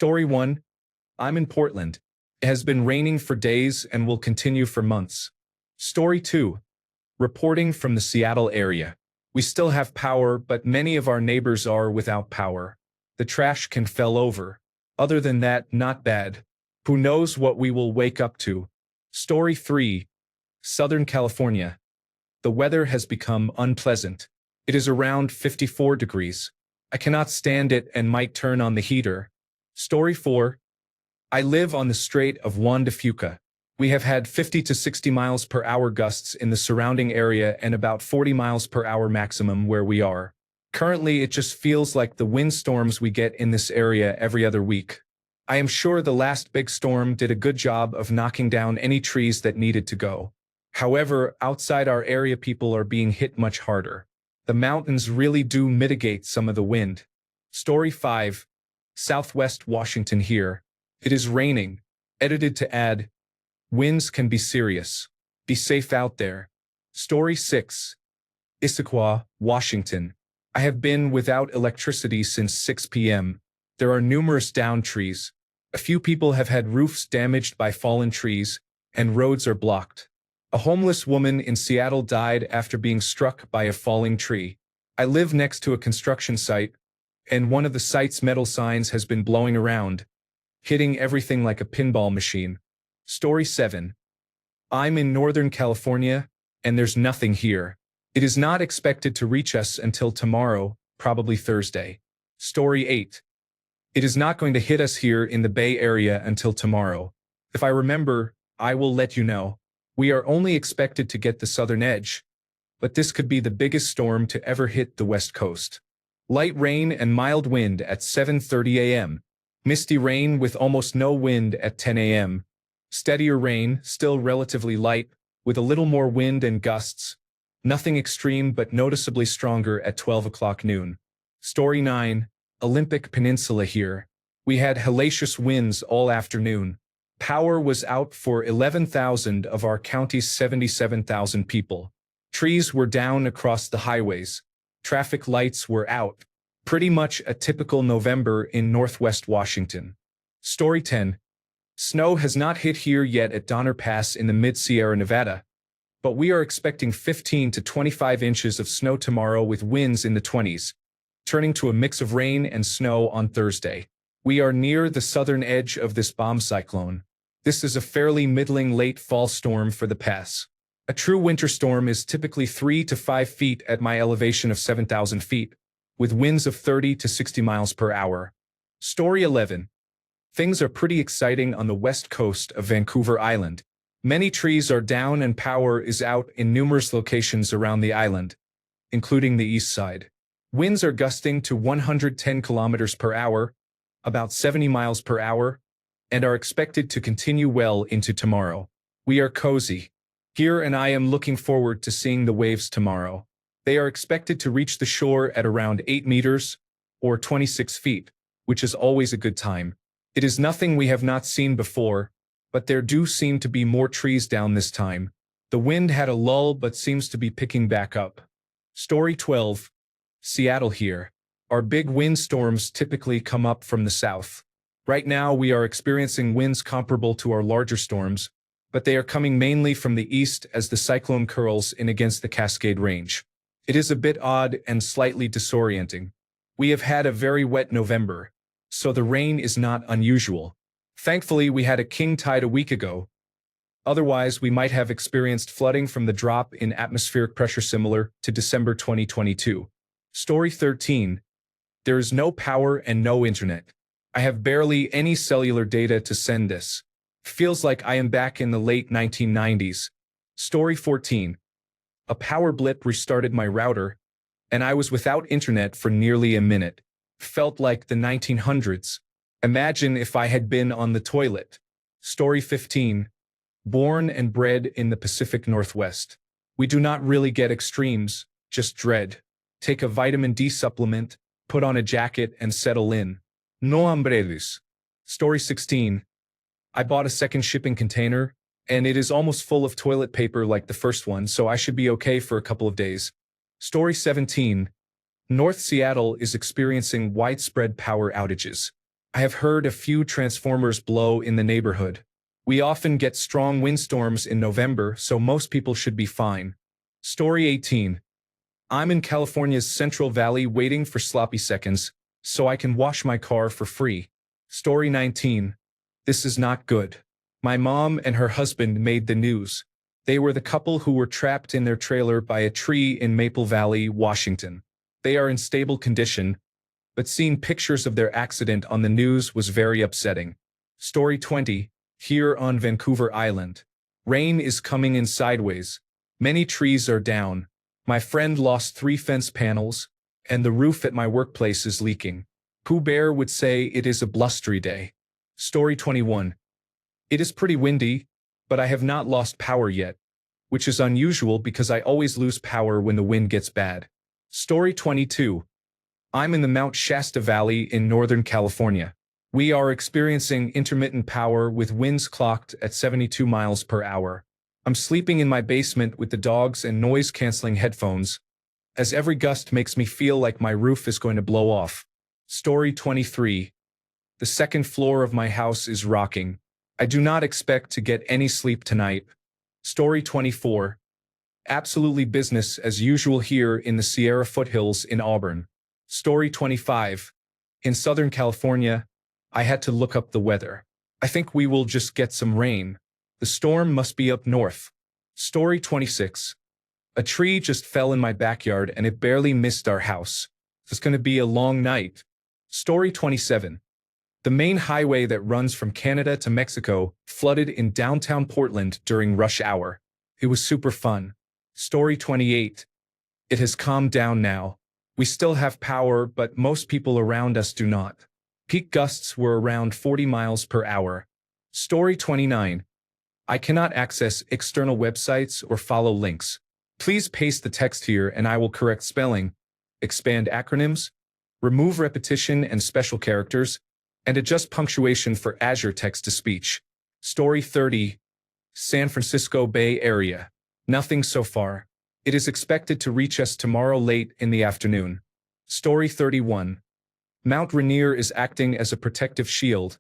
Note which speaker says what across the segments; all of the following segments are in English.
Speaker 1: Story 1. I'm in Portland. It has been raining for days and will continue for months. Story 2. Reporting from the Seattle area. We still have power, but many of our neighbors are without power. The trash can fell over. Other than that, not bad. Who knows what we will wake up to? Story 3. Southern California. The weather has become unpleasant. It is around 54 degrees. I cannot stand it and might turn on the heater. Story 4. I live on the Strait of Juan de Fuca. We have had 50 to 60 miles per hour gusts in the surrounding area and about 40 miles per hour maximum where we are. Currently, it just feels like the windstorms we get in this area every other week. I am sure the last big storm did a good job of knocking down any trees that needed to go. However, outside our area, people are being hit much harder. The mountains really do mitigate some of the wind. Story 5. Southwest Washington here. It is raining. Edited to add, winds can be serious. Be safe out there. Story 6. Issaquah, Washington. I have been without electricity since 6 p.m. There are numerous downed trees. A few people have had roofs damaged by fallen trees, and roads are blocked. A homeless woman in Seattle died after being struck by a falling tree. I live next to a construction site, and one of the site's metal signs has been blowing around, hitting everything like a pinball machine. Story 7. I'm in Northern California, and there's nothing here. It is not expected to reach us until tomorrow, probably Thursday. Story 8. It is not going to hit us here in the Bay Area until tomorrow. If I remember, I will let you know. We are only expected to get the southern edge, but this could be the biggest storm to ever hit the West Coast. Light rain and mild wind at 7:30 a.m. Misty rain with almost no wind at 10 a.m. Steadier rain, still relatively light, with a little more wind and gusts. Nothing extreme but noticeably stronger at 12 o'clock noon. Story 9. Olympic Peninsula here. We had hellacious winds all afternoon. Power was out for 11,000 of our county's 77,000 people. Trees were down across the highways. Traffic lights were out. Pretty much a typical November in Northwest Washington. Story 10. Snow has not hit here yet at Donner Pass in the mid-Sierra Nevada, but we are expecting 15 to 25 inches of snow tomorrow with winds in the 20s, turning to a mix of rain and snow on Thursday. We are near the southern edge of this bomb cyclone. This is a fairly middling late fall storm for the pass. A true winter storm is typically 3 to 5 feet at my elevation of 7,000 feet, with winds of 30 to 60 miles per hour. Story 11. Things are pretty exciting on the west coast of Vancouver Island. Many trees are down and power is out in numerous locations around the island, including the east side. Winds are gusting to 110 kilometers per hour, about 70 miles per hour, and are expected to continue well into tomorrow. We are cozy here, and I am looking forward to seeing the waves tomorrow. They are expected to reach the shore at around 8 meters, or 26 feet, which is always a good time. It is nothing we have not seen before, but there do seem to be more trees down this time. The wind had a lull but seems to be picking back up. Story 12. Seattle here. Our big windstorms typically come up from the south. Right now we are experiencing winds comparable to our larger storms, but they are coming mainly from the east as the cyclone curls in against the Cascade Range. It is a bit odd and slightly disorienting. We have had a very wet November, so the rain is not unusual. Thankfully, we had a king tide a week ago. Otherwise, we might have experienced flooding from the drop in atmospheric pressure similar to December 2022. Story 13. There is no power and no internet. I have barely any cellular data to send this. Feels like I am back in the late 1990s. Story 14. A power blip restarted my router, and I was without internet for nearly a minute. Felt like the 1900s. Imagine if I had been on the toilet. Story 15. Born and bred in the Pacific Northwest. We do not really get extremes, just dread. Take a vitamin D supplement, put on a jacket, and settle in. No hombres. Story 16. I bought a second shipping container, and it is almost full of toilet paper like the first one, so I should be okay for a couple of days. Story 17. North Seattle is experiencing widespread power outages. I have heard a few transformers blow in the neighborhood. We often get strong windstorms in November, so most people should be fine. Story 18. I'm in California's Central Valley waiting for sloppy seconds, so I can wash my car for free. Story 19. This is not good. My mom and her husband made the news. They were the couple who were trapped in their trailer by a tree in Maple Valley, Washington. They are in stable condition, but seeing pictures of their accident on the news was very upsetting. Story 20. Here on Vancouver Island. Rain is coming in sideways. Many trees are down. My friend lost 3 fence panels, and the roof at my workplace is leaking. Pooh Bear would say it is a blustery day. Story 21. It is pretty windy, but I have not lost power yet, which is unusual because I always lose power when the wind gets bad. Story 22. I'm in the Mount Shasta Valley in Northern California. We are experiencing intermittent power with winds clocked at 72 miles per hour. I'm sleeping in my basement with the dogs and noise-canceling headphones, as every gust makes me feel like my roof is going to blow off. Story 23. The second floor of my house is rocking. I do not expect to get any sleep tonight. Story 24. Absolutely business as usual here in the Sierra foothills in Auburn. Story 25. In Southern California, I had to look up the weather. I think we will just get some rain. The storm must be up north. Story 26. A tree just fell in my backyard and it barely missed our house. It's going to be a long night. Story 27. The main highway that runs from Canada to Mexico flooded in downtown Portland during rush hour. It was super fun. Story 28. It has calmed down now. We still have power, but most people around us do not. Peak gusts were around 40 miles per hour. Story 29. I cannot access external websites or follow links. Please paste the text here and I will correct spelling, expand acronyms, remove repetition and special characters, and adjust punctuation for Azure text-to-speech. Story 30. San Francisco Bay Area. Nothing so far. It is expected to reach us tomorrow late in the afternoon. Story 31. Mount Rainier is acting as a protective shield,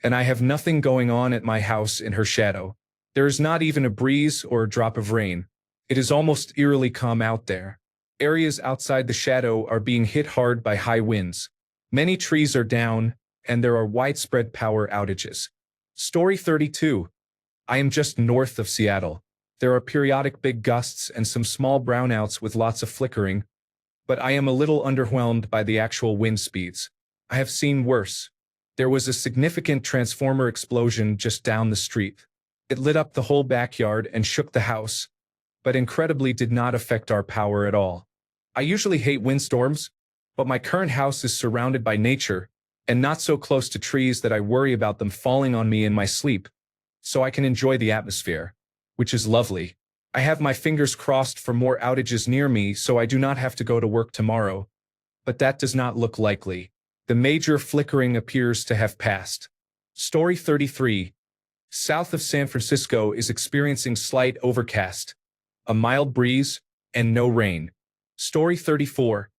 Speaker 1: and I have nothing going on at my house in her shadow. There is not even a breeze or a drop of rain. It is almost eerily calm out there. Areas outside the shadow are being hit hard by high winds. Many trees are down, and there are widespread power outages. Story 32. I am just north of Seattle. There are periodic big gusts and some small brownouts with lots of flickering, but I am a little underwhelmed by the actual wind speeds. I have seen worse. There was a significant transformer explosion just down the street. It lit up the whole backyard and shook the house, but incredibly did not affect our power at all. I usually hate windstorms, but my current house is surrounded by nature and not so close to trees that I worry about them falling on me in my sleep, so I can enjoy the atmosphere, which is lovely. I have my fingers crossed for more outages near me so I do not have to go to work tomorrow, but that does not look likely. The major flickering appears to have passed. Story 33. South of San Francisco is experiencing slight overcast, a mild breeze, and no rain. Story 34.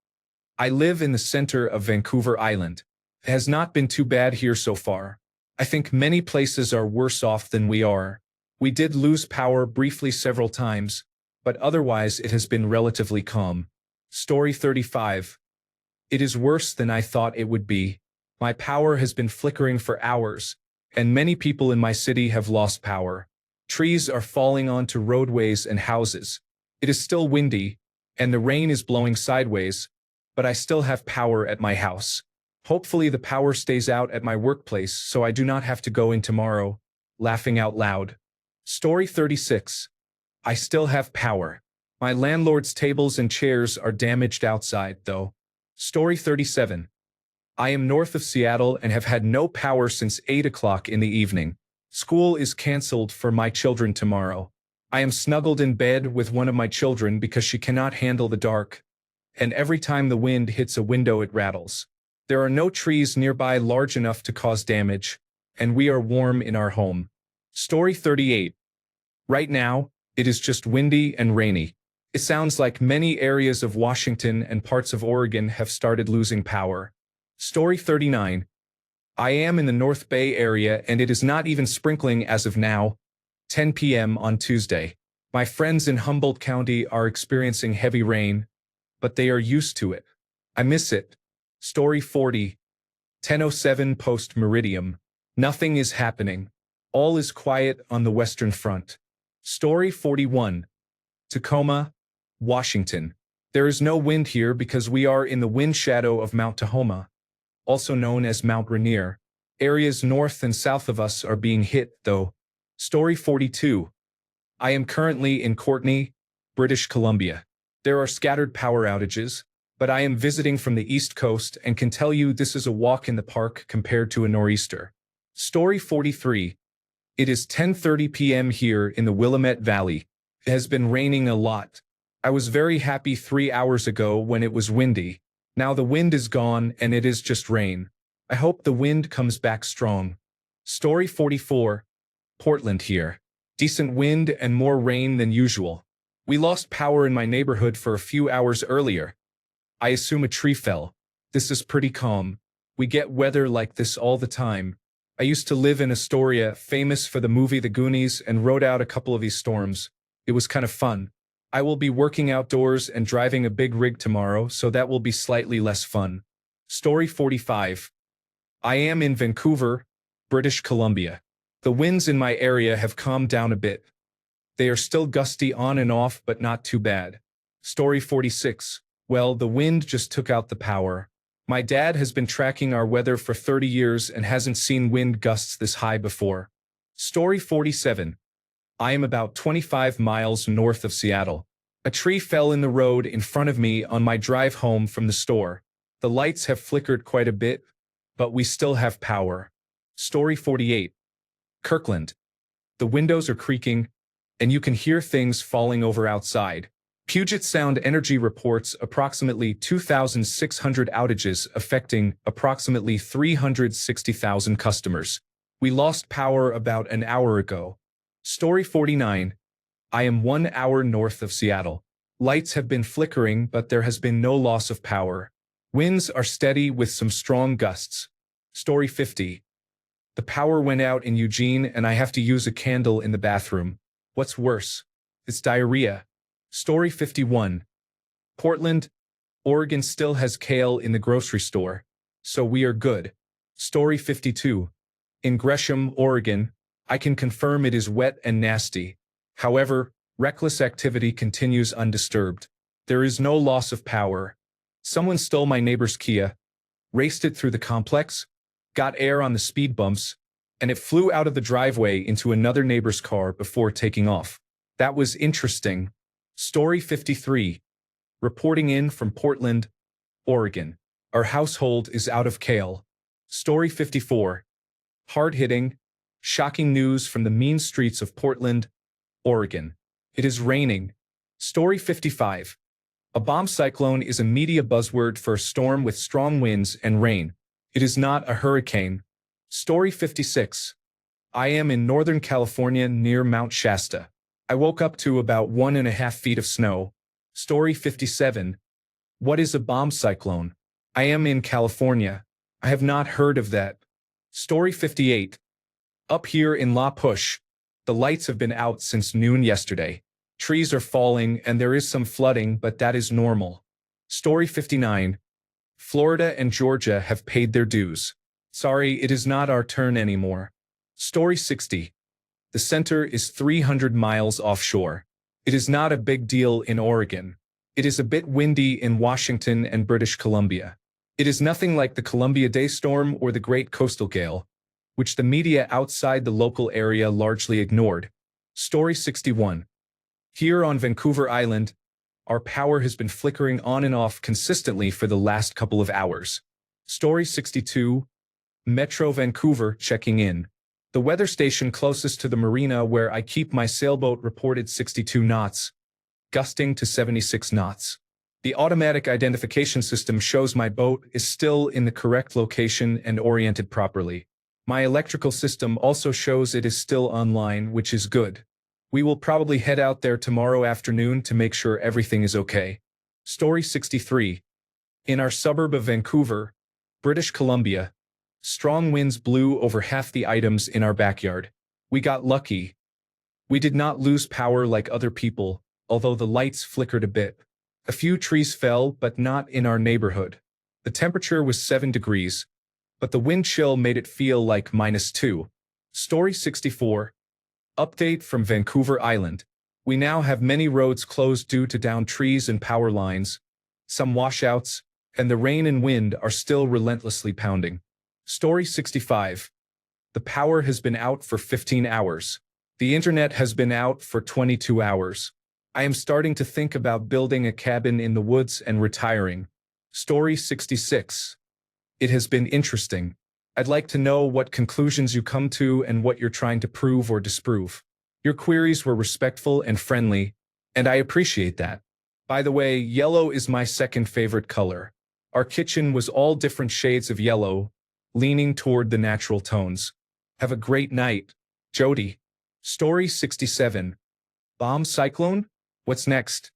Speaker 1: I live in the center of Vancouver Island. It has not been too bad here so far. I think many places are worse off than we are. We did lose power briefly several times, but otherwise it has been relatively calm. Story 35. It is worse than I thought it would be. My power has been flickering for hours, and many people in my city have lost power. Trees are falling onto roadways and houses. It is still windy, and the rain is blowing sideways, but I still have power at my house. Hopefully the power stays out at my workplace so I do not have to go in tomorrow. Laughing out loud. Story 36. I still have power. My landlord's tables and chairs are damaged outside, though. Story 37. I am north of Seattle and have had no power since 8 o'clock in the evening. School is canceled for my children tomorrow. I am snuggled in bed with one of my children because she cannot handle the dark, and every time the wind hits a window it rattles. There are no trees nearby large enough to cause damage, and we are warm in our home. Story 38. Right now, it is just windy and rainy. It sounds like many areas of Washington and parts of Oregon have started losing power. Story 39. I am in the North Bay area and it is not even sprinkling as of now, 10 p.m. on Tuesday. My friends in Humboldt County are experiencing heavy rain, but they are used to it. I miss it. Story 40. 10:07 post-meridium. Nothing is happening. All is quiet on the Western Front. Story 41. Tacoma, Washington. There is no wind here because we are in the wind shadow of Mount Tahoma, also known as Mount Rainier. Areas north and south of us are being hit, though. Story 42. I am currently in Courtenay, British Columbia. There are scattered power outages, but I am visiting from the East Coast and can tell you this is a walk in the park compared to a nor'easter. Story 43. It is 10:30 p.m. here in the Willamette Valley. It has been raining a lot. I was very happy 3 hours ago when it was windy. Now the wind is gone and it is just rain. I hope the wind comes back strong. Story 44. Portland here. Decent wind and more rain than usual. We lost power in my neighborhood for a few hours earlier. I assume a tree fell. This is pretty calm. We get weather like this all the time. I used to live in Astoria, famous for the movie The Goonies, and rode out a couple of these storms. It was kind of fun. I will be working outdoors and driving a big rig tomorrow, so that will be slightly less fun. Story 45. I am in Vancouver, British Columbia. The winds in my area have calmed down a bit. They are still gusty on and off, but not too bad. Story 46. Well, the wind just took out the power. My dad has been tracking our weather for 30 years and hasn't seen wind gusts this high before. Story 47. I am about 25 miles north of Seattle. A tree fell in the road in front of me on my drive home from the store. The lights have flickered quite a bit, but we still have power. Story 48. Kirkland. The windows are creaking, and you can hear things falling over outside. Puget Sound Energy reports approximately 2,600 outages affecting approximately 360,000 customers. We lost power about an hour ago. Story 49. I am 1 hour north of Seattle. Lights have been flickering, but there has been no loss of power. Winds are steady with some strong gusts. Story 50. The power went out in Eugene and I have to use a candle in the bathroom. What's worse? It's diarrhea. Story 51. Portland, Oregon still has kale in the grocery store, so we are good. Story 52. In Gresham, Oregon, I can confirm it is wet and nasty. However, reckless activity continues undisturbed. There is no loss of power. Someone stole my neighbor's Kia, raced it through the complex, got air on the speed bumps, and it flew out of the driveway into another neighbor's car before taking off. That was interesting. Story 53. Reporting in from Portland, Oregon. Our household is out of kale. Story 54. Hard-hitting, shocking news from the mean streets of Portland, Oregon. It is raining. Story 55. A bomb cyclone is a media buzzword for a storm with strong winds and rain. It is not a hurricane. Story 56. I am in Northern California near Mount Shasta. I woke up to about 1.5 feet of snow. Story 57. What is a bomb cyclone? I am in California. I have not heard of that. Story 58. Up here in La Push, the lights have been out since noon yesterday. Trees are falling and there is some flooding, but that is normal. Story 59. Florida and Georgia have paid their dues. Sorry, it is not our turn anymore. Story 60. The center is 300 miles offshore. It is not a big deal in Oregon. It is a bit windy in Washington and British Columbia. It is nothing like the Columbia Day storm or the Great Coastal Gale, which the media outside the local area largely ignored. Story 61. Here on Vancouver Island, our power has been flickering on and off consistently for the last couple of hours. Story 62. Metro Vancouver checking in. The weather station closest to the marina where I keep my sailboat reported 62 knots, gusting to 76 knots. The automatic identification system shows my boat is still in the correct location and oriented properly. My electrical system also shows it is still online, which is good. We will probably head out there tomorrow afternoon to make sure everything is okay. Story 63. In our suburb of Vancouver, British Columbia, Strong winds blew over half the items in our backyard. We got lucky. We did not lose power like other people, although the lights flickered a bit. A few trees fell, but not in our neighborhood. The temperature was 7 degrees, but the wind chill made it feel like -2. Story 64. Update from Vancouver Island. We now have many roads closed due to downed trees and power lines, some washouts, and the rain and wind are still relentlessly pounding. Story 65. The power has been out for 15 hours. The internet has been out for 22 hours. I am starting to think about building a cabin in the woods and retiring. Story 66. It has been interesting. I'd like to know what conclusions you come to and what you're trying to prove or disprove. Your queries were respectful and friendly, and I appreciate that. By the way, yellow is my second favorite color. Our kitchen was all different shades of yellow, leaning toward the natural tones. Have a great night, Jody. Story 67. Bomb cyclone? What's next?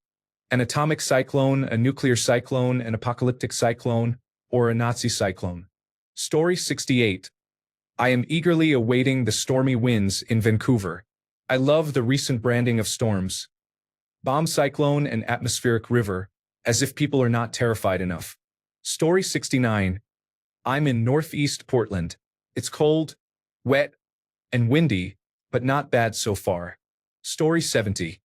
Speaker 1: An atomic cyclone, a nuclear cyclone, an apocalyptic cyclone, or a Nazi cyclone? Story 68. I am eagerly awaiting the stormy winds in Vancouver. I love the recent branding of storms. Bomb cyclone and atmospheric river, as if people are not terrified enough. Story 69. I'm in Northeast Portland. It's cold, wet, and windy, but not bad so far. Story 70.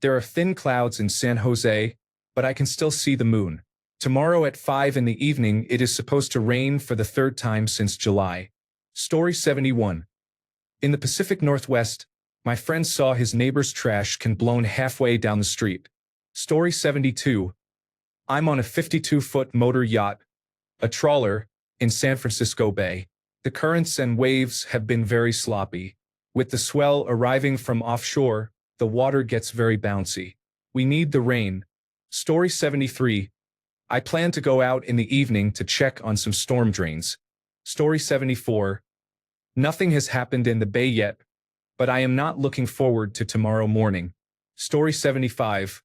Speaker 1: There are thin clouds in San Jose, but I can still see the moon. Tomorrow at 5 in the evening it is supposed to rain for the third time since July. Story 71. In the Pacific Northwest, my friend saw his neighbor's trash can blown halfway down the street. Story 72. I'm on a 52-foot motor yacht, a trawler, in San Francisco Bay. The currents and waves have been very sloppy. With the swell arriving from offshore, the water gets very bouncy. We need the rain. Story 73. I plan to go out in the evening to check on some storm drains. Story 74. Nothing has happened in the bay yet, but I am not looking forward to tomorrow morning. Story 75.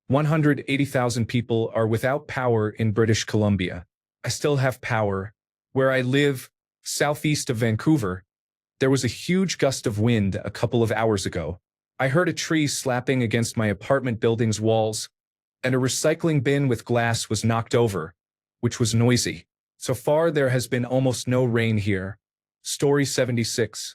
Speaker 1: 180,000 people are without power in British Columbia. I still have power. Where I live, southeast of Vancouver, there was a huge gust of wind a couple of hours ago. I heard a tree slapping against my apartment building's walls, and a recycling bin with glass was knocked over, which was noisy. So far there has been almost no rain here. Story 76.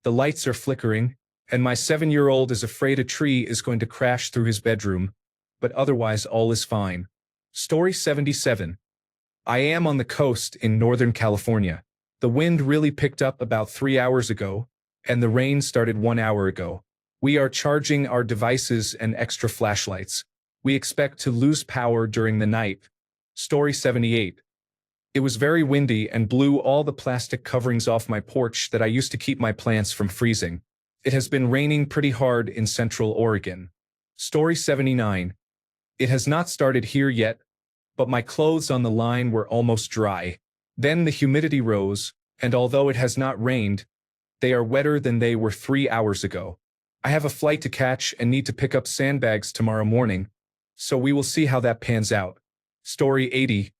Speaker 1: The lights are flickering, and my 7-year-old is afraid a tree is going to crash through his bedroom, but otherwise all is fine. Story 77. I am on the coast in Northern California. The wind really picked up about 3 hours ago, and the rain started 1 hour ago. We are charging our devices and extra flashlights. We expect to lose power during the night. Story 78. It was very windy and blew all the plastic coverings off my porch that I used to keep my plants from freezing. It has been raining pretty hard in Central Oregon. Story 79. It has not started here yet, but my clothes on the line were almost dry. Then the humidity rose, and although it has not rained, they are wetter than they were 3 hours ago. I have a flight to catch and need to pick up sandbags tomorrow morning, so we will see how that pans out. Story 80.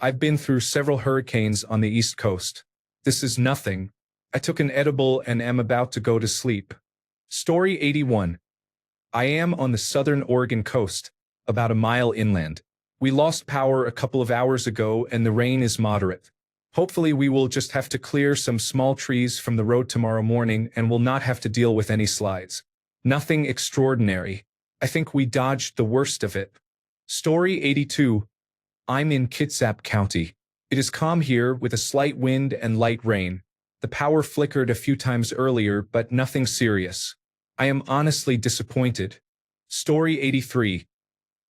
Speaker 1: I've been through several hurricanes on the East Coast. This is nothing. I took an edible and am about to go to sleep. Story 81. I am on the southern Oregon coast, about a mile inland. We lost power a couple of hours ago and the rain is moderate. Hopefully we will just have to clear some small trees from the road tomorrow morning and will not have to deal with any slides. Nothing extraordinary. I think we dodged the worst of it. Story 82. I'm in Kitsap County. It is calm here with a slight wind and light rain. The power flickered a few times earlier, but nothing serious. I am honestly disappointed. Story 83.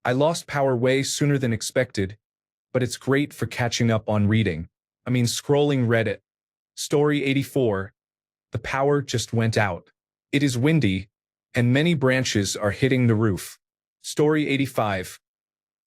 Speaker 1: I lost power way sooner than expected, but it's great for catching up on reading. Scrolling Reddit. Story 84. The power just went out. It is windy, and many branches are hitting the roof. Story 85.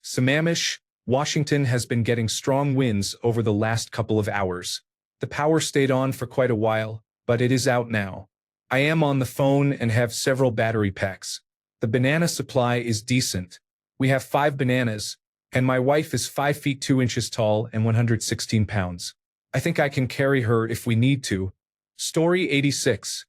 Speaker 1: Sammamish, Washington has been getting strong winds over the last couple of hours. The power stayed on for quite a while, but it is out now. I am on the phone and have several battery packs. The banana supply is decent. We have 5 bananas, and my wife is 5 feet 2 inches tall and 116 pounds. I think I can carry her if we need to. Story 86.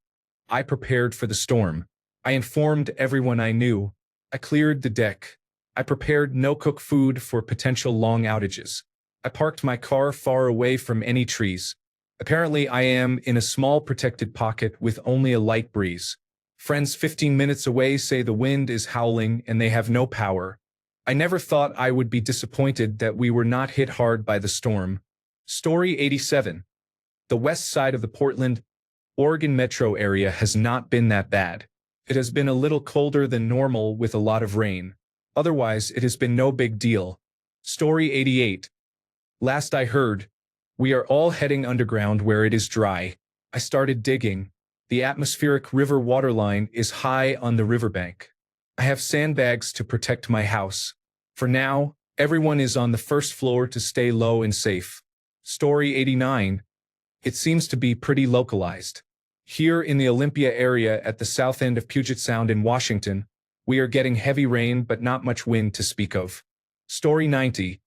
Speaker 1: I prepared for the storm. I informed everyone I knew. I cleared the deck. I prepared no-cook food for potential long outages. I parked my car far away from any trees. Apparently, I am in a small protected pocket with only a light breeze. Friends 15 minutes away say the wind is howling and they have no power. I never thought I would be disappointed that we were not hit hard by the storm. Story 87. The west side of the Portland, Oregon metro area has not been that bad. It has been a little colder than normal with a lot of rain. Otherwise, it has been no big deal. Story 88. Last I heard, we are all heading underground where it is dry. I started digging. The atmospheric river waterline is high on the riverbank. I have sandbags to protect my house. For now, everyone is on the first floor to stay low and safe. Story 89. It seems to be pretty localized. Here in the Olympia area at the south end of Puget Sound in Washington, we are getting heavy rain but not much wind to speak of. Story 90.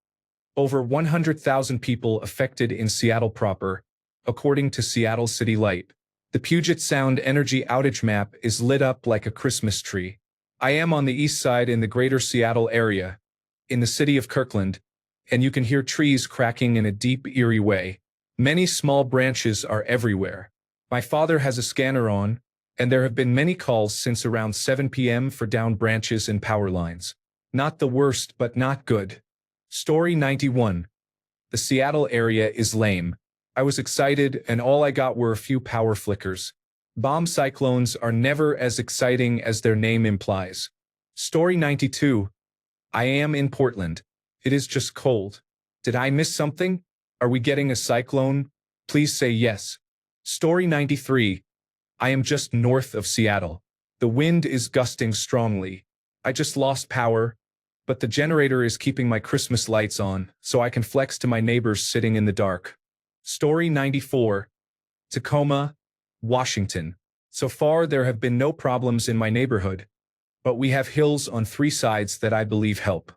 Speaker 1: Over 100,000 people affected in Seattle proper, according to Seattle City Light. The Puget Sound energy outage map is lit up like a Christmas tree. I am on the east side in the greater Seattle area, in the city of Kirkland, and you can hear trees cracking in a deep, eerie way. Many small branches are everywhere. My father has a scanner on, and there have been many calls since around 7 p.m. for downed branches and power lines. Not the worst, but not good. Story 91. The Seattle area is lame. I was excited, and all I got were a few power flickers. Bomb cyclones are never as exciting as their name implies. Story 92. I am in Portland. It is just cold. Did I miss something? Are we getting a cyclone? Please say yes. Story 93. I am just north of Seattle. The wind is gusting strongly. I just lost power, but the generator is keeping my Christmas lights on, so I can flex to my neighbors sitting in the dark. Story 94. Tacoma, Washington. So far, there have been no problems in my neighborhood, but we have hills on 3 sides that I believe help.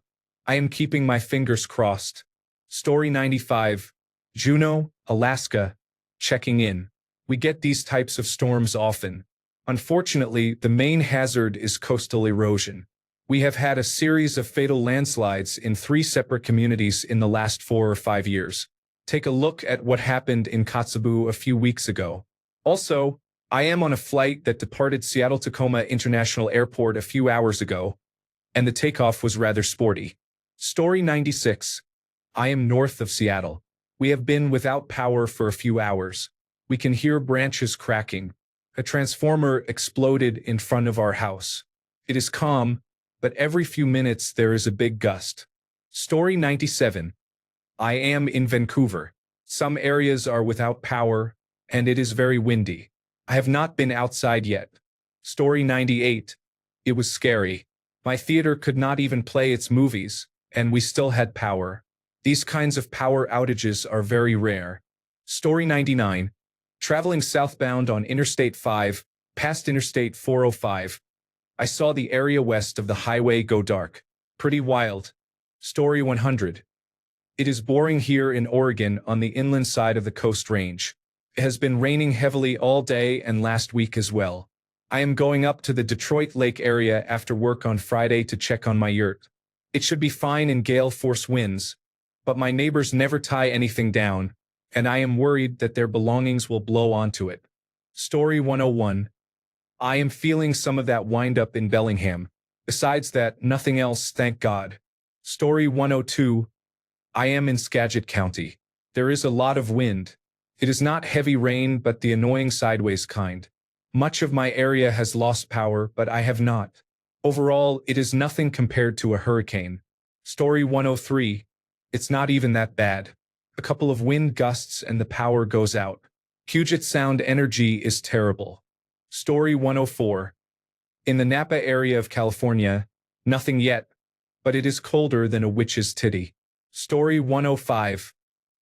Speaker 1: I am keeping my fingers crossed. Story 95. Juneau, Alaska. Checking in. We get these types of storms often. Unfortunately, the main hazard is coastal erosion. We have had a series of fatal landslides in 3 separate communities in the last 4 or 5 years. Take a look at what happened in Kotzebue a few weeks ago. Also, I am on a flight that departed Seattle-Tacoma International Airport a few hours ago, and the takeoff was rather sporty. Story 96. I am north of Seattle. We have been without power for a few hours. We can hear branches cracking. A transformer exploded in front of our house. It is calm, but every few minutes there is a big gust. Story 97. I am in Vancouver. Some areas are without power, and it is very windy. I have not been outside yet. Story 98. It was scary. My theater could not even play its movies, and we still had power. These kinds of power outages are very rare. Story 99. Traveling southbound on Interstate 5, past Interstate 405. I saw the area west of the highway go dark. Pretty wild. Story 100. It is boring here in Oregon on the inland side of the Coast Range. It has been raining heavily all day and last week as well. I am going up to the Detroit Lake area after work on Friday to check on my yurt. It should be fine in gale force winds, but my neighbors never tie anything down, and I am worried that their belongings will blow onto it. Story 101. I am feeling some of that wind-up in Bellingham. Besides that, nothing else, thank God. Story 102. I am in Skagit County. There is a lot of wind. It is not heavy rain, but the annoying sideways kind. Much of my area has lost power, but I have not. Overall, it is nothing compared to a hurricane. Story 103. It's not even that bad. A couple of wind gusts and the power goes out. Puget Sound energy is terrible. Story 104. In the Napa area of California, nothing yet, but it is colder than a witch's titty. Story 105.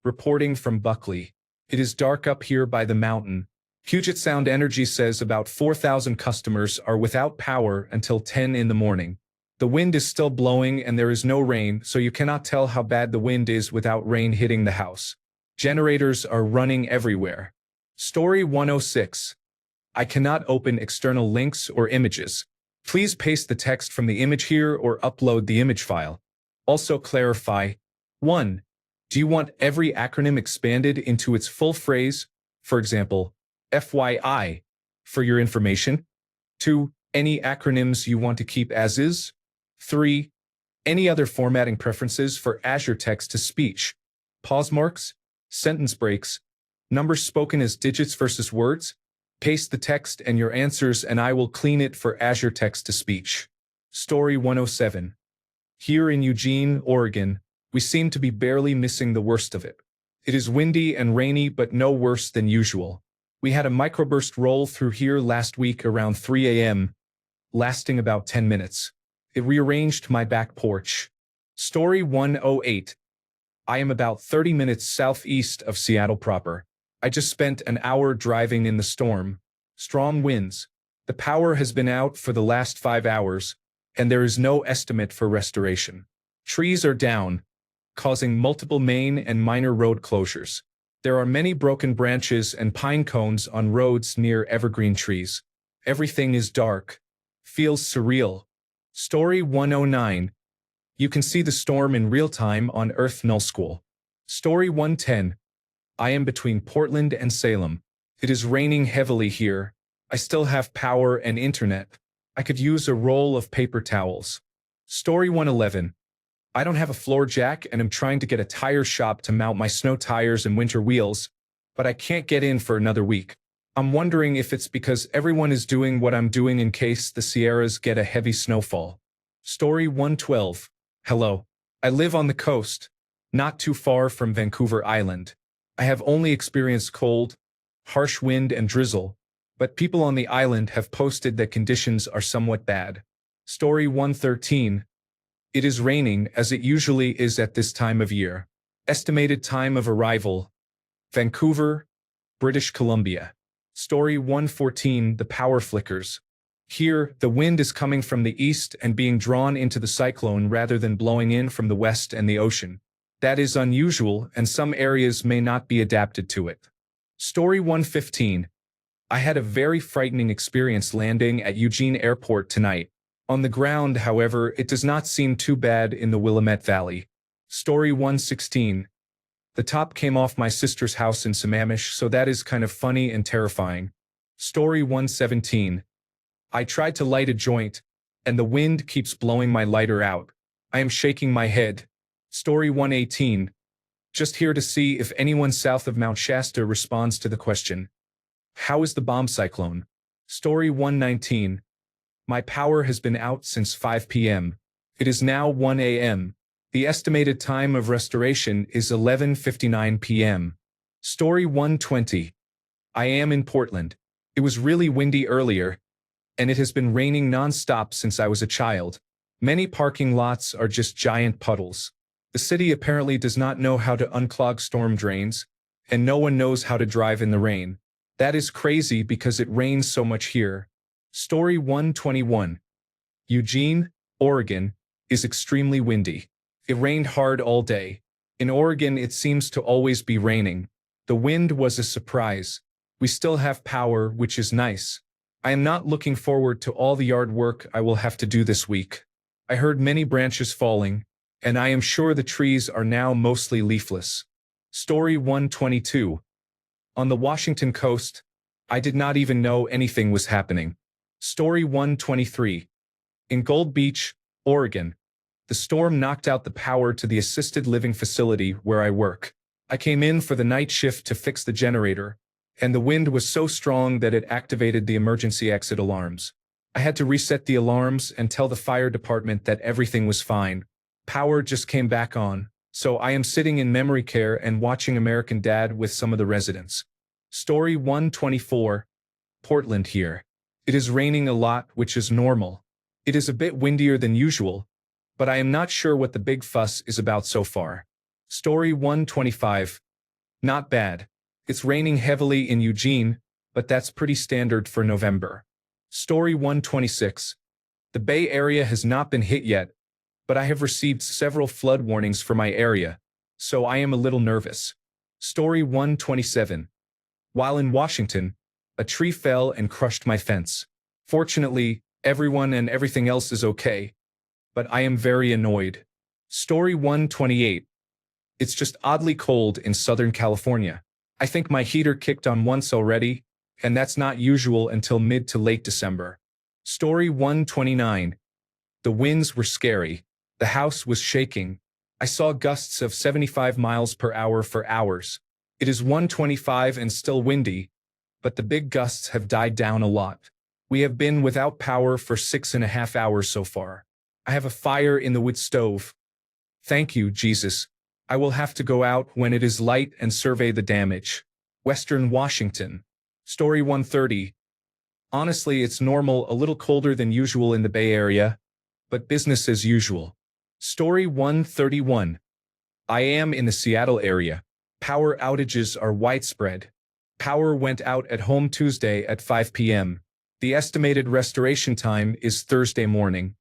Speaker 1: Reporting from Buckley. It is dark up here by the mountain. Puget Sound Energy says about 4,000 customers are without power until 10 in the morning. The wind is still blowing and there is no rain, so you cannot tell how bad the wind is without rain hitting the house. Generators are running everywhere. Story 106. I cannot open external links or images. Please paste the text from the image here or upload the image file. Also clarify. 1. Do you want every acronym expanded into its full phrase? For example, FYI, for your information. 2. Any acronyms you want to keep as is? 3. Any other formatting preferences for Azure text-to-speech? Pause marks, sentence breaks, numbers spoken as digits versus words? Paste the text and your answers and I will clean it for Azure text-to-speech. Story 107. Here in Eugene, Oregon, we seem to be barely missing the worst of it. It is windy and rainy but no worse than usual. We had a microburst roll through here last week around 3 a.m., lasting about 10 minutes. It rearranged my back porch. Story 108. I am about 30 minutes southeast of Seattle proper. I just spent an hour driving in the storm. Strong winds. The power has been out for the last 5 hours, and there is no estimate for restoration. Trees are down, causing multiple main and minor road closures. There are many broken branches and pine cones on roads near evergreen trees. Everything is dark. Feels surreal. Story 109. You can see the storm in real time on Earth Null School. Story 110. I am between Portland and Salem. It is raining heavily here. I still have power and internet. I could use a roll of paper towels. Story 111. I don't have a floor jack and am trying to get a tire shop to mount my snow tires and winter wheels, but I can't get in for another week. I'm wondering if it's because everyone is doing what I'm doing in case the Sierras get a heavy snowfall. Story 112. Hello. I live on the coast, not too far from Vancouver Island. I have only experienced cold, harsh wind and drizzle, but people on the island have posted that conditions are somewhat bad. Story 113. It is raining as it usually is at this time of year. Estimated time of arrival: Vancouver, British Columbia. Story 114. The power flickers. Here, the wind is coming from the east and being drawn into the cyclone rather than blowing in from the west and the ocean. That is unusual, and some areas may not be adapted to it. Story 115. I had a very frightening experience landing at Eugene Airport tonight. On the ground, however, it does not seem too bad in the Willamette Valley. Story 116. The top came off my sister's house in Sammamish, so that is kind of funny and terrifying. Story 117. I tried to light a joint, and the wind keeps blowing my lighter out. I am shaking my head. Story 118. Just here to see if anyone south of Mount Shasta responds to the question. How is the bomb cyclone? Story 119. My power has been out since 5 p.m. It is now 1 a.m. The estimated time of restoration is 11:59 p.m. Story 120. I am in Portland. It was really windy earlier, and it has been raining non-stop since I was a child. Many parking lots are just giant puddles. The city apparently does not know how to unclog storm drains, and no one knows how to drive in the rain. That is crazy because it rains so much here. Story 121. Eugene, Oregon, is extremely windy. It rained hard all day. In Oregon, it seems to always be raining. The wind was a surprise. We still have power, which is nice. I am not looking forward to all the yard work I will have to do this week. I heard many branches falling, and I am sure the trees are now mostly leafless. Story 122. On the Washington coast, I did not even know anything was happening. Story 123. In Gold Beach, Oregon, the storm knocked out the power to the assisted living facility where I work. I came in for the night shift to fix the generator, and the wind was so strong that it activated the emergency exit alarms. I had to reset the alarms and tell the fire department that everything was fine. Power just came back on, so I am sitting in memory care and watching American Dad with some of the residents. Story 124. Portland here. It is raining a lot, which is normal. It is a bit windier than usual, but I am not sure what the big fuss is about so far. Story 125. Not bad. It's raining heavily in Eugene, but that's pretty standard for November. Story 126. The Bay Area has not been hit yet, but I have received several flood warnings for my area, so I am a little nervous. Story 127. While in Washington, a tree fell and crushed my fence. Fortunately, everyone and everything else is okay, but I am very annoyed. Story 128. It's just oddly cold in Southern California. I think my heater kicked on once already, and that's not usual until mid to late December. Story 129. The winds were scary. The house was shaking. I saw gusts of 75 miles per hour for hours. It is 125 and still windy, but the big gusts have died down a lot. We have been without power for 6.5 hours so far. I have a fire in the wood stove. Thank you, Jesus. I will have to go out when it is light and survey the damage. Western Washington. Story 130. Honestly, it's normal, a little colder than usual in the Bay Area, but business as usual. Story 131. I am in the Seattle area. Power outages are widespread. Power went out at home Tuesday at 5 p.m. The estimated restoration time is Thursday morning.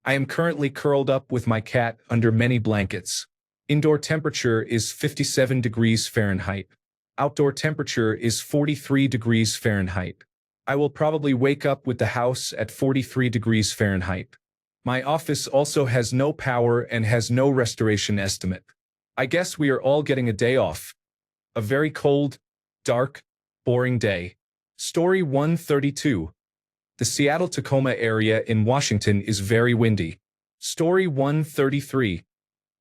Speaker 1: I am currently curled up with my cat under many blankets. Indoor temperature is 57 degrees Fahrenheit. Outdoor temperature is 43 degrees Fahrenheit. I will probably wake up with the house at 43 degrees Fahrenheit. My office also has no power and has no restoration estimate. I guess we are all getting a day off. A very cold, dark, boring day. Story 132. The Seattle-Tacoma area in Washington is very windy. Story 133.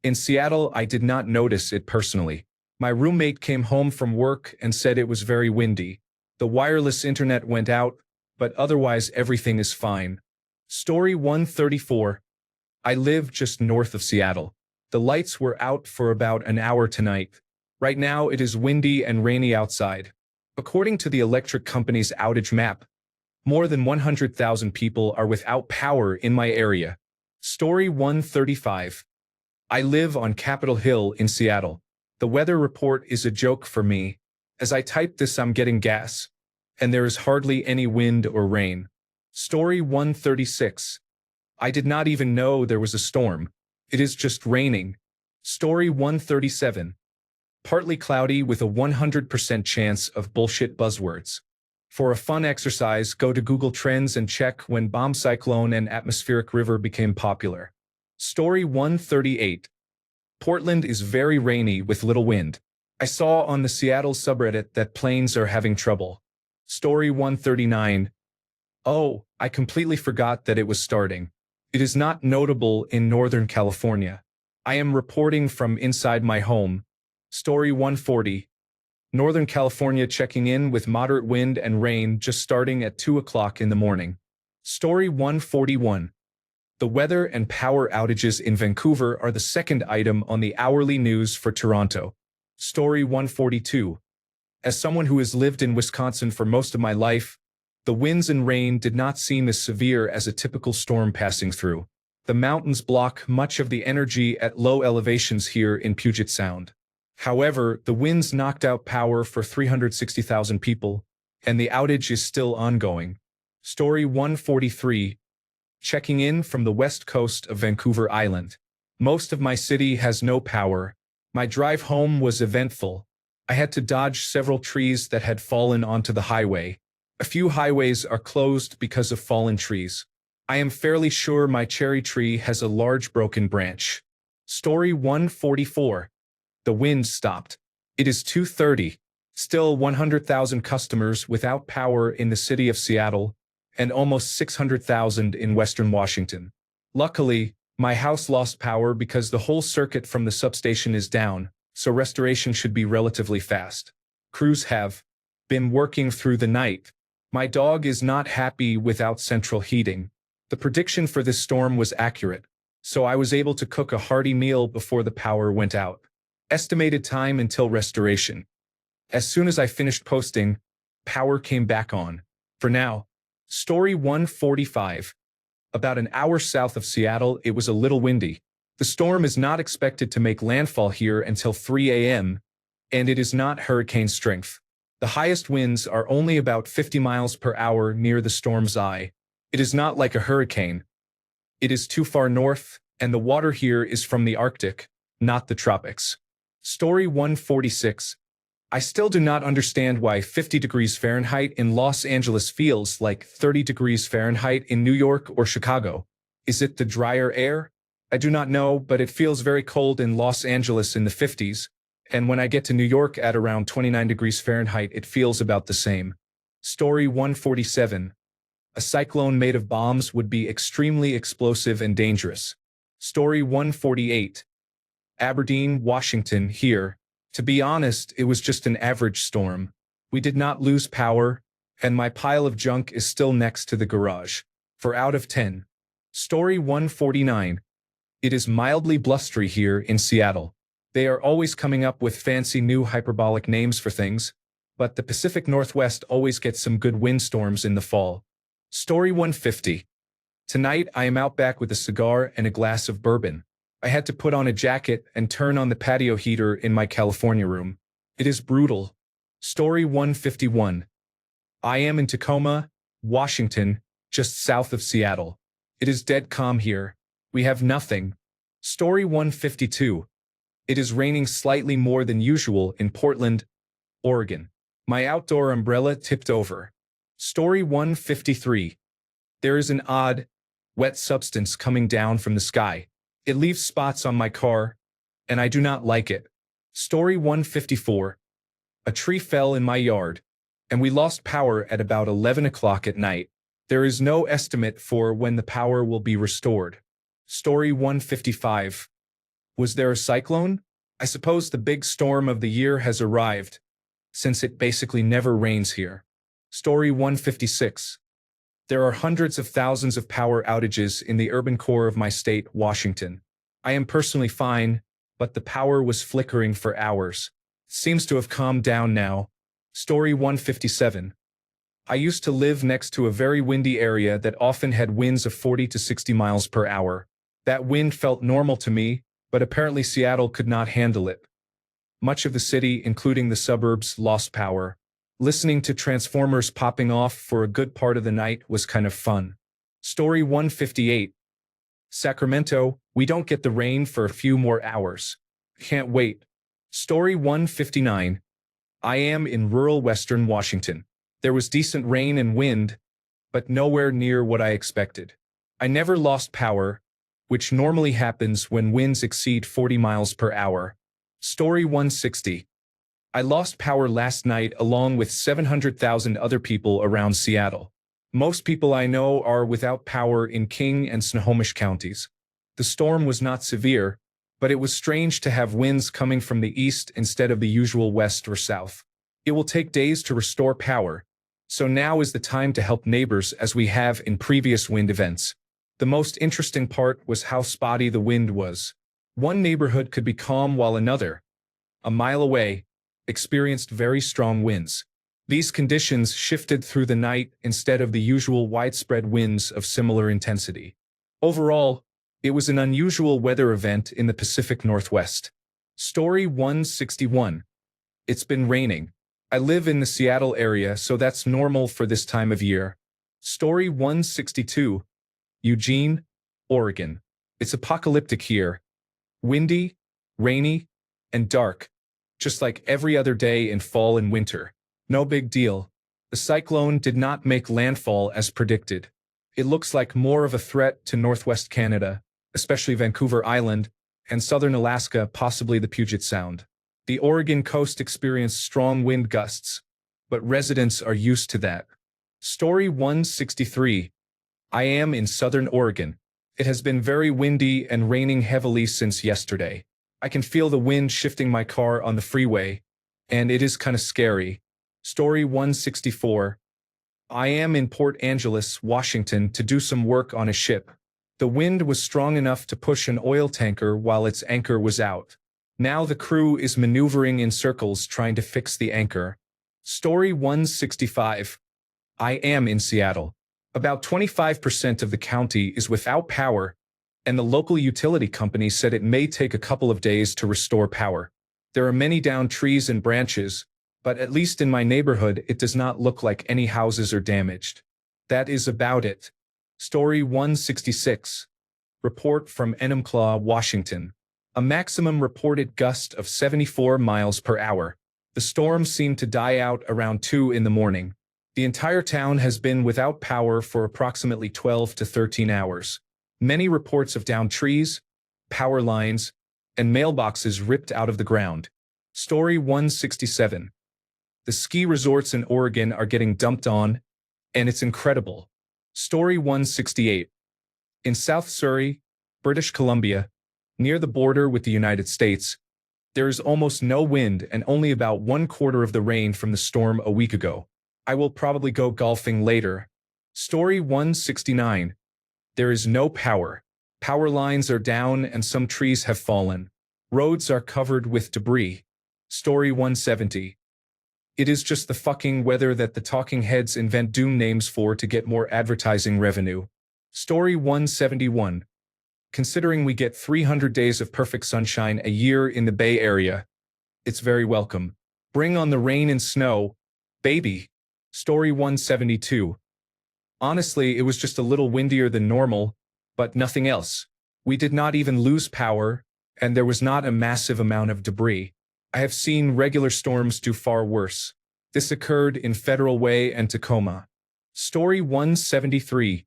Speaker 1: In Seattle, I did not notice it personally. My roommate came home from work and said it was very windy. The wireless internet went out, but otherwise everything is fine. Story 134. I live just north of Seattle. The lights were out for about an hour tonight. Right now it is windy and rainy outside. According to the electric company's outage map, more than 100,000 people are without power in my area. Story 135. I live on Capitol Hill in Seattle. The weather report is a joke for me. As I type this, I'm getting gas, and there is hardly any wind or rain. Story 136. I did not even know there was a storm. It is just raining. Story 137. Partly cloudy with a 100% chance of bullshit buzzwords. For a fun exercise, go to Google Trends and check when bomb cyclone and atmospheric river became popular. Story 138. Portland is very rainy with little wind. I saw on the Seattle subreddit that planes are having trouble. Story 139. Oh, I completely forgot that it was starting. It is not notable in Northern California. I am reporting from inside my home. Story 140. Northern California checking in with moderate wind and rain just starting at 2 o'clock in the morning. Story 141. The weather and power outages in Vancouver are the second item on the hourly news for Toronto. Story 142. As someone who has lived in Wisconsin for most of my life, the winds and rain did not seem as severe as a typical storm passing through. The mountains block much of the energy at low elevations here in Puget Sound. However, the winds knocked out power for 360,000 people, and the outage is still ongoing. Story 143. Checking in from the west coast of Vancouver Island. Most of my city has no power. My drive home was eventful. I had to dodge several trees that had fallen onto the highway. A few highways are closed because of fallen trees. I am fairly sure my cherry tree has a large broken branch. Story 144. The wind stopped. It is 2:30. Still 100,000 customers without power in the city of Seattle, and almost 600,000 in Western Washington. Luckily, my house lost power because the whole circuit from the substation is down, so restoration should be relatively fast. Crews have been working through the night. My dog is not happy without central heating. The prediction for this storm was accurate, so I was able to cook a hearty meal before the power went out. Estimated time until restoration. As soon as I finished posting, power came back on. For now. Story 145. About an hour south of Seattle, it was a little windy. The storm is not expected to make landfall here until 3 a.m., and it is not hurricane strength. The highest winds are only about 50 miles per hour near the storm's eye. It is not like a hurricane. It is too far north, and the water here is from the Arctic, not the tropics. Story 146. I still do not understand why 50 degrees Fahrenheit in Los Angeles feels like 30 degrees Fahrenheit in New York or Chicago. Is it the drier air? I do not know, but it feels very cold in Los Angeles in the 50s, and when I get to New York at around 29 degrees Fahrenheit, it feels about the same. Story 147. A cyclone made of bombs would be extremely explosive and dangerous. Story 148. Aberdeen, Washington, here. To be honest, it was just an average storm. We did not lose power, and my pile of junk is still next to the garage. 4 out of 10. Story 149. It is mildly blustery here in Seattle. They are always coming up with fancy new hyperbolic names for things, but the Pacific Northwest always gets some good windstorms in the fall. Story 150. Tonight I am out back with a cigar and a glass of bourbon. I had to put on a jacket and turn on the patio heater in my California room. It is brutal. Story 151. I am in Tacoma, Washington, just south of Seattle. It is dead calm here. We have nothing. Story 152. It is raining slightly more than usual in Portland, Oregon. My outdoor umbrella tipped over. Story 153. There is an odd, wet substance coming down from the sky. It leaves spots on my car, and I do not like it. Story 154. A tree fell in my yard, and we lost power at about 11 o'clock at night. There is no estimate for when the power will be restored. Story 155. Was there a cyclone? I suppose the big storm of the year has arrived, since it basically never rains here. Story 156. There are hundreds of thousands of power outages in the urban core of my state, Washington. I am personally fine, but the power was flickering for hours. Seems to have calmed down now. Story 157. I used to live next to a very windy area that often had winds of 40 to 60 miles per hour. That wind felt normal to me, but apparently Seattle could not handle it. Much of the city, including the suburbs, lost power. Listening to transformers popping off for a good part of the night was kind of fun. Story 158. Sacramento, we don't get the rain for a few more hours. Can't wait. Story 159. I am in rural western Washington. There was decent rain and wind, but nowhere near what I expected. I never lost power, which normally happens when winds exceed 40 miles per hour. Story 160. I lost power last night along with 700,000 other people around Seattle. Most people I know are without power in King and Snohomish counties. The storm was not severe, but it was strange to have winds coming from the east instead of the usual west or south. It will take days to restore power, so now is the time to help neighbors as we have in previous wind events. The most interesting part was how spotty the wind was. One neighborhood could be calm while another, a mile away, experienced very strong winds. These conditions shifted through the night instead of the usual widespread winds of similar intensity. Overall, it was an unusual weather event in the Pacific Northwest. Story 161. It's been raining. I live in the Seattle area, so that's normal for this time of year. Story 162. Eugene, Oregon. It's apocalyptic here. Windy, rainy, and dark. Just like every other day in fall and winter. No big deal. The cyclone did not make landfall as predicted. It looks like more of a threat to northwest Canada, especially Vancouver Island, and southern Alaska, possibly the Puget Sound. The Oregon coast experienced strong wind gusts, but residents are used to that. Story 163. I am in southern Oregon. It has been very windy and raining heavily since yesterday. I can feel the wind shifting my car on the freeway, and it is kind of scary. Story 164. I am in Port Angeles, Washington, to do some work on a ship. The wind was strong enough to push an oil tanker while its anchor was out. Now the crew is maneuvering in circles trying to fix the anchor. Story 165. I am in Seattle. About 25% of the county is without power, and the local utility company said it may take a couple of days to restore power. There are many downed trees and branches, but at least in my neighborhood it does not look like any houses are damaged. That is about it. Story 166. Report from Enumclaw, Washington. A maximum reported gust of 74 miles per hour. The storm seemed to die out around 2 in the morning. The entire town has been without power for approximately 12 to 13 hours. Many reports of downed trees, power lines, and mailboxes ripped out of the ground. Story 167. The ski resorts in Oregon are getting dumped on, and it's incredible. Story 168. In South Surrey, British Columbia, near the border with the United States, there is almost no wind and only about 1/4 of the rain from the storm a week ago. I will probably go golfing later. Story 169. There is no power. Power lines are down and some trees have fallen. Roads are covered with debris. Story 170. It is just the fucking weather that the talking heads invent doom names for to get more advertising revenue. Story 171. Considering we get 300 days of perfect sunshine a year in the Bay Area, it's very welcome. Bring on the rain and snow, baby. Story 172. Honestly, it was just a little windier than normal, but nothing else. We did not even lose power, and there was not a massive amount of debris. I have seen regular storms do far worse. This occurred in Federal Way and Tacoma. Story 173.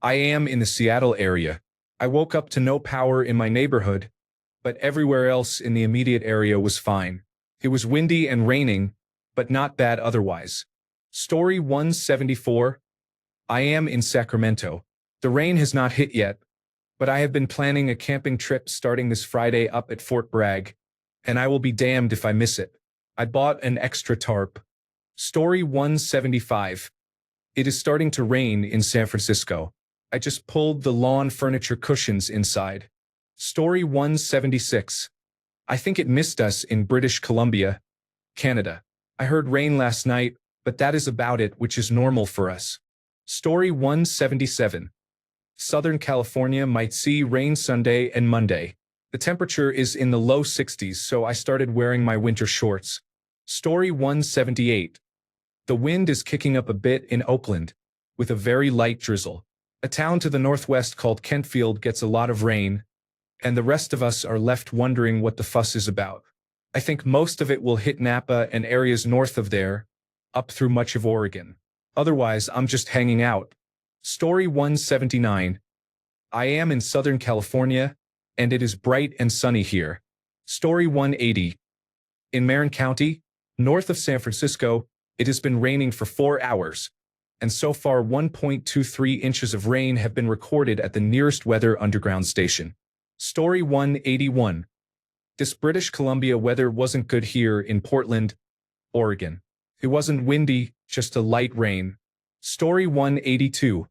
Speaker 1: I am in the Seattle area. I woke up to no power in my neighborhood, but everywhere else in the immediate area was fine. It was windy and raining, but not bad otherwise. Story 174. I am in Sacramento. The rain has not hit yet, but I have been planning a camping trip starting this Friday up at Fort Bragg, and I will be damned if I miss it. I bought an extra tarp. Story 175. It is starting to rain in San Francisco. I just pulled the lawn furniture cushions inside. Story 176. I think it missed us in British Columbia, Canada. I heard rain last night, but that is about it, which is normal for us. Story 177. Southern California might see rain Sunday and Monday. The temperature is in the low 60s, so I started wearing my winter shorts. Story 178. The wind is kicking up a bit in Oakland, with a very light drizzle. A town to the northwest called Kentfield gets a lot of rain, and the rest of us are left wondering what the fuss is about. I think most of it will hit Napa and areas north of there, up through much of Oregon. Otherwise, I'm just hanging out. Story 179. I am in Southern California, and it is bright and sunny here. Story 180. In Marin County, north of San Francisco, it has been raining for 4 hours, and so far 1.23 inches of rain have been recorded at the nearest weather underground station. Story 181. This British Columbia weather wasn't good here in Portland, Oregon. It wasn't windy, just a light rain. Story 182.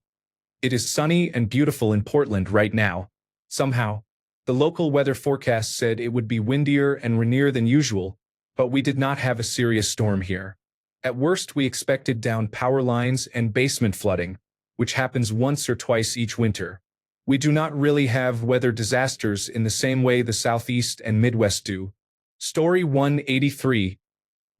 Speaker 1: It is sunny and beautiful in Portland right now. Somehow, the local weather forecast said it would be windier and rainier than usual, but we did not have a serious storm here. At worst, we expected downed power lines and basement flooding, which happens once or twice each winter. We do not really have weather disasters in the same way the Southeast and Midwest do. Story 183.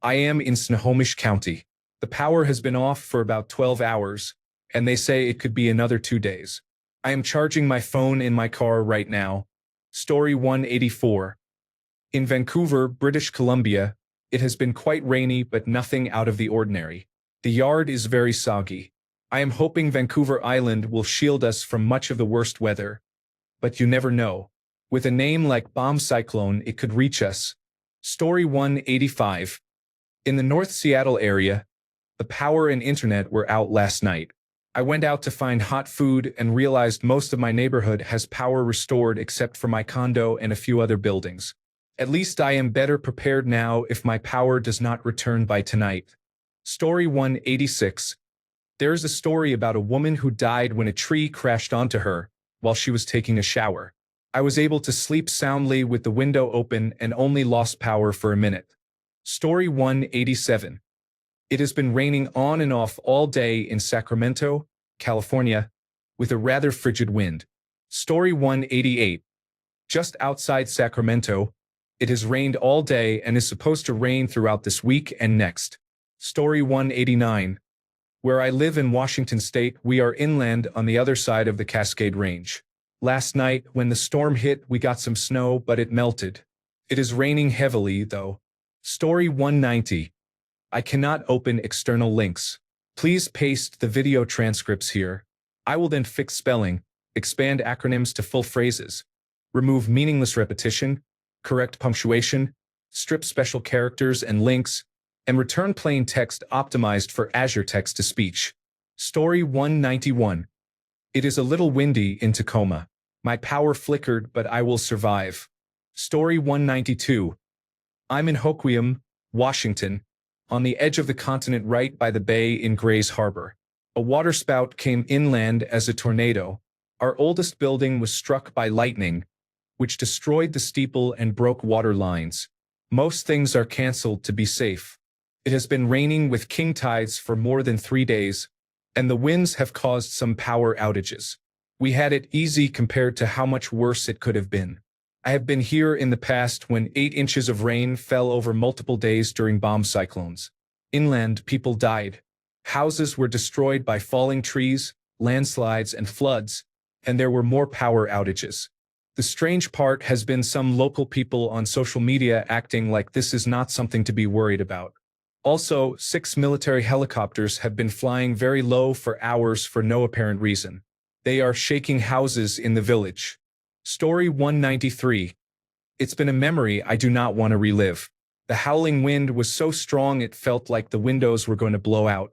Speaker 1: I am in Snohomish County. The power has been off for about 12 hours, and they say it could be another 2 days. I am charging my phone in my car right now. Story 184. In Vancouver, British Columbia, it has been quite rainy but nothing out of the ordinary. The yard is very soggy. I am hoping Vancouver Island will shield us from much of the worst weather. But you never know. With a name like Bomb Cyclone, it could reach us. Story 185. In the North Seattle area, the power and internet were out last night. I went out to find hot food and realized most of my neighborhood has power restored except for my condo and a few other buildings. At least I am better prepared now if my power does not return by tonight. Story 186. There is a story about a woman who died when a tree crashed onto her while she was taking a shower. I was able to sleep soundly with the window open and only lost power for a minute. Story 187. It has been raining on and off all day in Sacramento, California, with a rather frigid wind. Story 188. Just outside Sacramento, it has rained all day and is supposed to rain throughout this week and next. Story 189. Where I live in Washington State, we are inland on the other side of the Cascade Range. Last night, when the storm hit, we got some snow, but it melted. It is raining heavily, though. Story 190. I cannot open external links. Please paste the video transcripts here. I will then fix spelling, expand acronyms to full phrases, remove meaningless repetition, correct punctuation, strip special characters and links, and return plain text optimized for Azure text-to-speech. Story 191. It is a little windy in Tacoma. My power flickered, but I will survive. Story 192. I'm in Hoquiam, Washington, on the edge of the continent right by the bay in Grays Harbor. A waterspout came inland as a tornado. Our oldest building was struck by lightning, which destroyed the steeple and broke water lines. Most things are canceled to be safe. It has been raining with king tides for more than 3 days, and the winds have caused some power outages. We had it easy compared to how much worse it could have been. I have been here in the past when 8 inches of rain fell over multiple days during bomb cyclones. Inland, people died. Houses were destroyed by falling trees, landslides, and floods, and there were more power outages. The strange part has been some local people on social media acting like this is not something to be worried about. Also, 6 military helicopters have been flying very low for hours for no apparent reason. They are shaking houses in the village. Story 193. It's been a memory I do not want to relive. The howling wind was so strong it felt like the windows were going to blow out.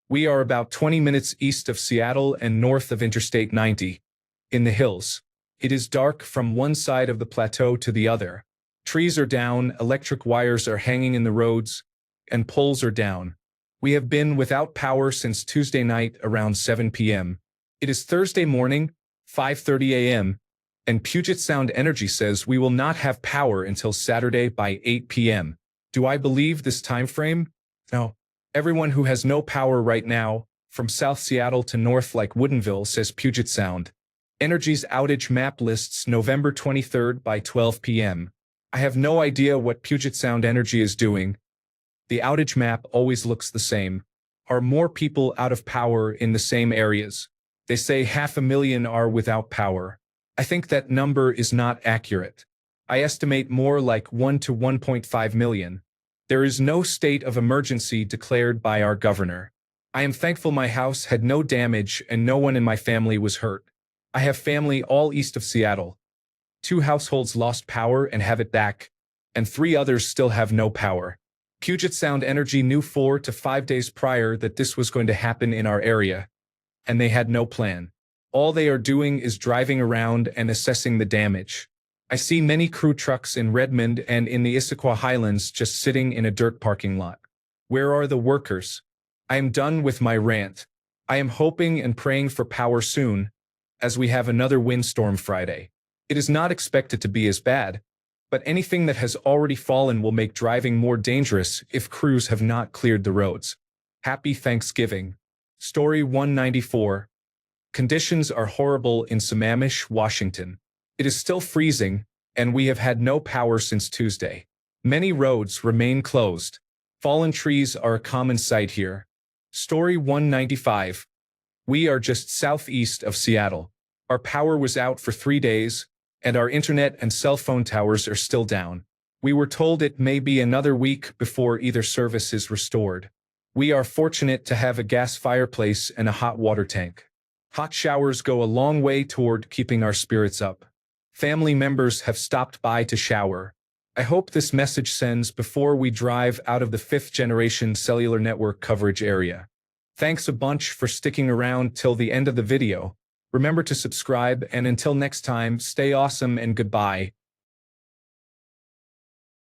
Speaker 1: We are about 20 minutes east of Seattle and north of Interstate 90, in the hills. It is dark from one side of the plateau to the other. Trees are down, electric wires are hanging in the roads, and poles are down. We have been without power since Tuesday night around 7 p.m. It is Thursday morning, 5:30 a.m., and Puget Sound Energy says we will not have power until Saturday by 8 p.m. Do I believe this time frame? No. Everyone who has no power right now, from South Seattle to north like Woodinville, says Puget Sound. Energy's outage map lists November 23rd by 12 p.m. I have no idea what Puget Sound Energy is doing. The outage map always looks the same. Are more people out of power in the same areas? They say 500,000 are without power. I think that number is not accurate. I estimate more like 1 to 1.5 million. There is no state of emergency declared by our governor. I am thankful my house had no damage and no one in my family was hurt. I have family all east of Seattle. 2 households lost power and have it back, and 3 others still have no power. Puget Sound Energy knew 4 to 5 days prior that this was going to happen in our area, and they had no plan. All they are doing is driving around and assessing the damage. I see many crew trucks in Redmond and in the Issaquah Highlands just sitting in a dirt parking lot. Where are the workers? I am done with my rant. I am hoping and praying for power soon, as we have another windstorm Friday. It is not expected to be as bad, but anything that has already fallen will make driving more dangerous if crews have not cleared the roads. Happy Thanksgiving. Story 194. Conditions are horrible in Sammamish, Washington. It is still freezing, and we have had no power since Tuesday. Many roads remain closed. Fallen trees are a common sight here. Story 195. We are just southeast of Seattle. Our power was out for 3 days, and our internet and cell phone towers are still down. We were told it may be another week before either service is restored. We are fortunate to have a gas fireplace and a hot water tank. Hot showers go a long way toward keeping our spirits up. Family members have stopped by to shower. I hope this message sends before we drive out of the 5th-generation cellular network coverage area. Thanks a bunch for sticking around till the end of the video. Remember to subscribe, and until next time, stay awesome and goodbye.